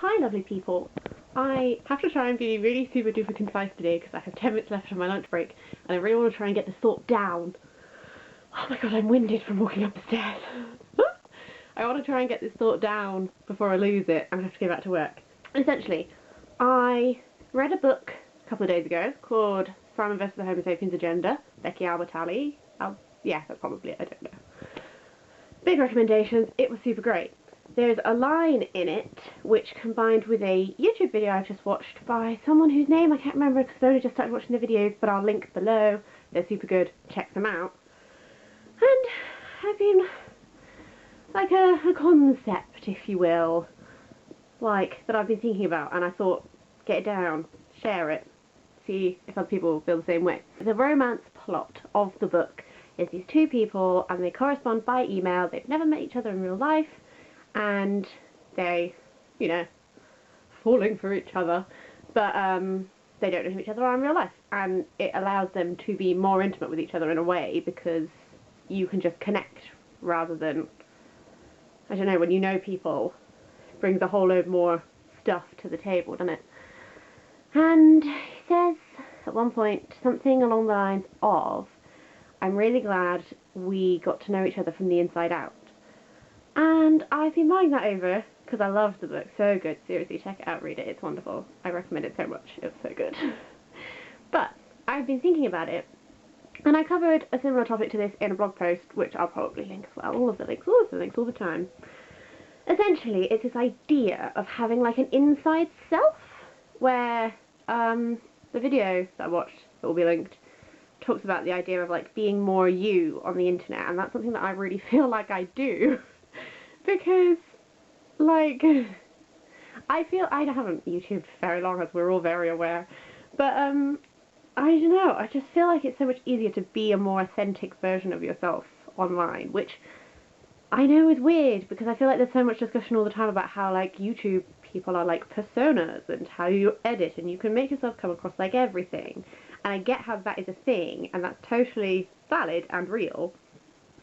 Hi lovely people. I have to try and be really super duper concise today because I have 10 minutes left on my lunch break and I really want to try and get this thought down. Oh my god, I'm winded from walking up the stairs. I want to try and get this thought down before I lose it and I have to go back to work. Essentially, I read a book a couple of days ago called Simon vs. the Homo Sapiens Agenda, Becky Albertalli. Yeah, that's probably it, I don't know. Big recommendations, it was super great. There's a line in it which combined with a YouTube video I've just watched by someone whose name I can't remember because I've only just started watching the videos, but I'll link below. They're super good, check them out. And I've been like a concept, if you will, like that I've been thinking about, and I thought, get it down, share it, see if other people feel the same way. The romance plot of the book is these two people and they correspond by email. They've never met each other in real life and they, you know, falling for each other, but they don't know who each other are in real life, and it allows them to be more intimate with each other in a way because you can just connect rather than, I don't know, when you know people, it brings a whole load more stuff to the table, doesn't it? And he says at one point something along the lines of, I'm really glad we got to know each other from the inside out. And I've been mulling that over because I love the book. So good. Seriously, check it out, read it. It's wonderful. I recommend it so much. It's so good. But I've been thinking about it and I covered a similar topic to this in a blog post, which I'll probably link as well. All of the links all the time. Essentially, it's this idea of having like an inside self where the video that I watched, that will be linked, talks about the idea of like being more you on the internet, and that's something that I really feel like I do. Because, like, I feel I haven't YouTubed very long, as we're all very aware, but I don't know, I just feel like it's so much easier to be a more authentic version of yourself online, which I know is weird because I feel like there's so much discussion all the time about how like YouTube people are like personas and how you edit and you can make yourself come across like everything, and I get how that is a thing and that's totally valid and real.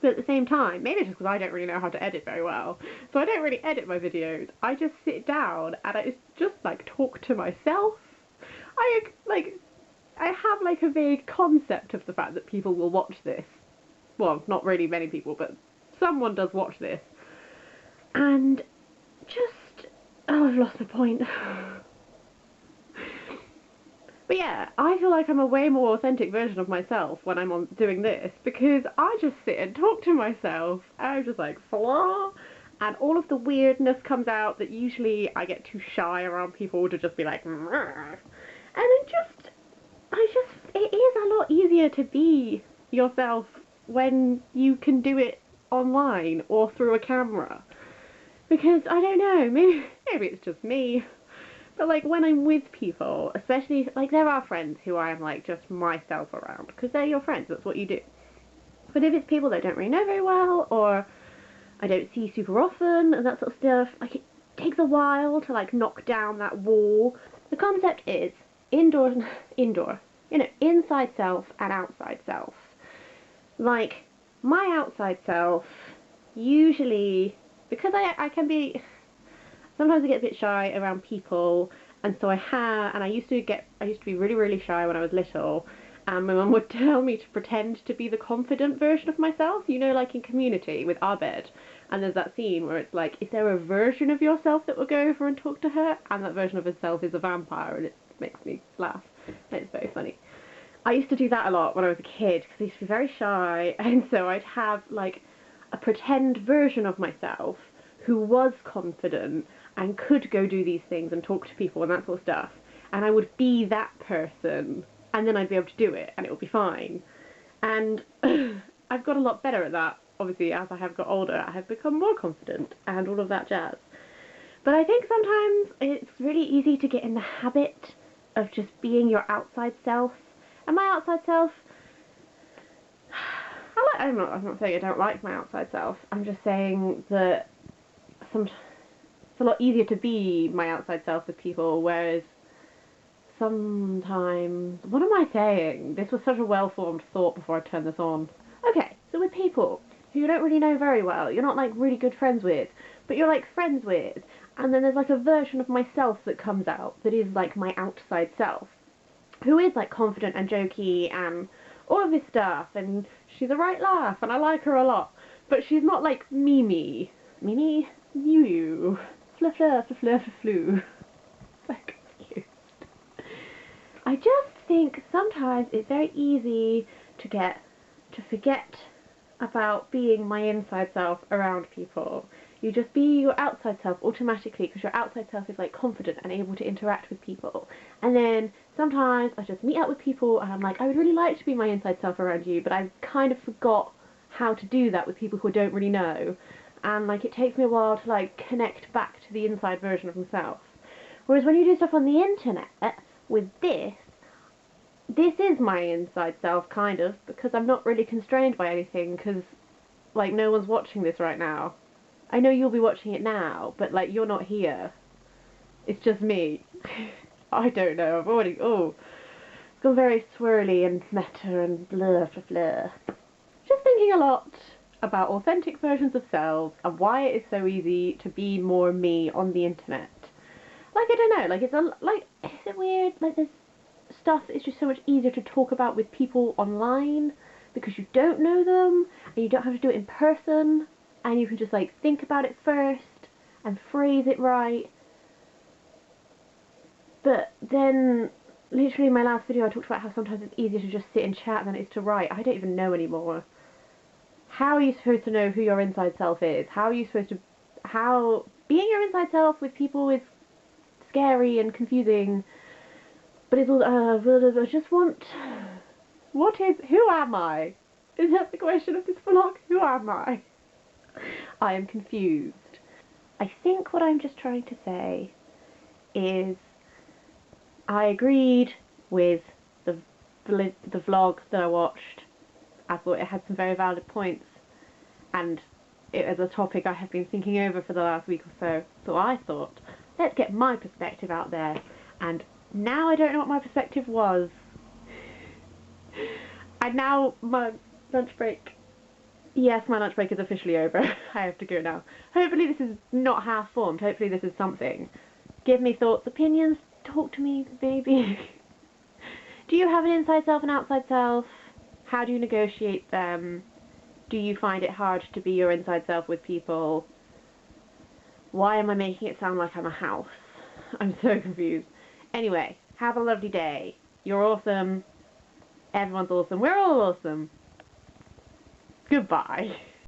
But at the same time, maybe it's just because I don't really know how to edit very well, so I don't really edit my videos. I just sit down and I just like talk to myself. I have like a vague concept of the fact that people will watch this. Well, not really many people, but someone does watch this. And just, oh, I've lost my point. But yeah, I feel like I'm a way more authentic version of myself when I'm doing this, because I just sit and talk to myself, and I'm just like, flaw, and all of the weirdness comes out that usually I get too shy around people to just be like, Rrr. And it is a lot easier to be yourself when you can do it online or through a camera, because I don't know, maybe it's just me. But like when I'm with people, especially like there are friends who I am like just myself around because they're your friends, that's what you do. But if it's people that I don't really know very well or I don't see super often and that sort of stuff, like it takes a while to like knock down that wall. The concept is indoor, you know, inside self and outside self. Like my outside self, usually, because I can be, sometimes I get a bit shy around people, and so I used to be really, really shy when I was little, and my mum would tell me to pretend to be the confident version of myself, you know, like in Community with Abed, and there's that scene where it's like, is there a version of yourself that will go over and talk to her? And that version of herself is a vampire, and it makes me laugh, and it's very funny. I used to do that a lot when I was a kid, because I used to be very shy, and so I'd have like a pretend version of myself who was confident and could go do these things and talk to people and that sort of stuff, and I would be that person and then I'd be able to do it and it would be fine. And I've got a lot better at that. Obviously, as I have got older, I have become more confident and all of that jazz. But I think sometimes it's really easy to get in the habit of just being your outside self. And my outside self, I'm not saying I don't like my outside self, I'm just saying that it's a lot easier to be my outside self with people, whereas sometimes, what am I saying? This was such a well-formed thought before I turned this on. Okay, so with people who you don't really know very well, you're not like really good friends with, but you're like friends with, And then there's like a version of myself that comes out that is like my outside self, who is like confident and jokey and all of this stuff, and she's a right laugh and I like her a lot, but she's not like Mimi. Mimi? You. Fluff, fluff, fluff, fluff, flu. So confused. I just think sometimes it's very easy to forget about being my inside self around people. You just be your outside self automatically because your outside self is like confident and able to interact with people. And then sometimes I just meet up with people and I'm like, I would really like to be my inside self around you, but I kind of forgot how to do that with people who I don't really know. And like it takes me a while to like connect back to the inside version of myself. Whereas when you do stuff on the internet with this is my inside self kind of, because I'm not really constrained by anything because like no one's watching this right now. I know you'll be watching it now, but like you're not here. It's just me. I don't know. I've already it's gone very swirly and meta and blah blah blah. Just thinking a lot about authentic versions of selves and why it is so easy to be more me on the internet. Like I don't know. Like is it weird? Like there's stuff that is just so much easier to talk about with people online because you don't know them and you don't have to do it in person. And you can just like think about it first and phrase it right. But then, literally in my last video I talked about how sometimes it's easier to just sit and chat than it is to write. I don't even know anymore. How are you supposed to know who your inside self is? How are you supposed to... Being your inside self with people is scary and confusing. But it's all... I just want... Who am I? Is that the question of this vlog? Who am I? I am confused. I think what I'm just trying to say is I agreed with the vlog that I watched. I thought it had some very valid points and it is a topic I have been thinking over for the last week or so. So I thought, let's get my perspective out there. And now I don't know what my perspective was. And now my lunch break. Yes, my lunch break is officially over. I have to go now. Hopefully this is not half-formed. Hopefully this is something. Give me thoughts, opinions. Talk to me, baby. Do you have an inside self and outside self? How do you negotiate them? Do you find it hard to be your inside self with people? Why am I making it sound like I'm a house? I'm so confused. Anyway, have a lovely day. You're awesome. Everyone's awesome. We're all awesome. Goodbye.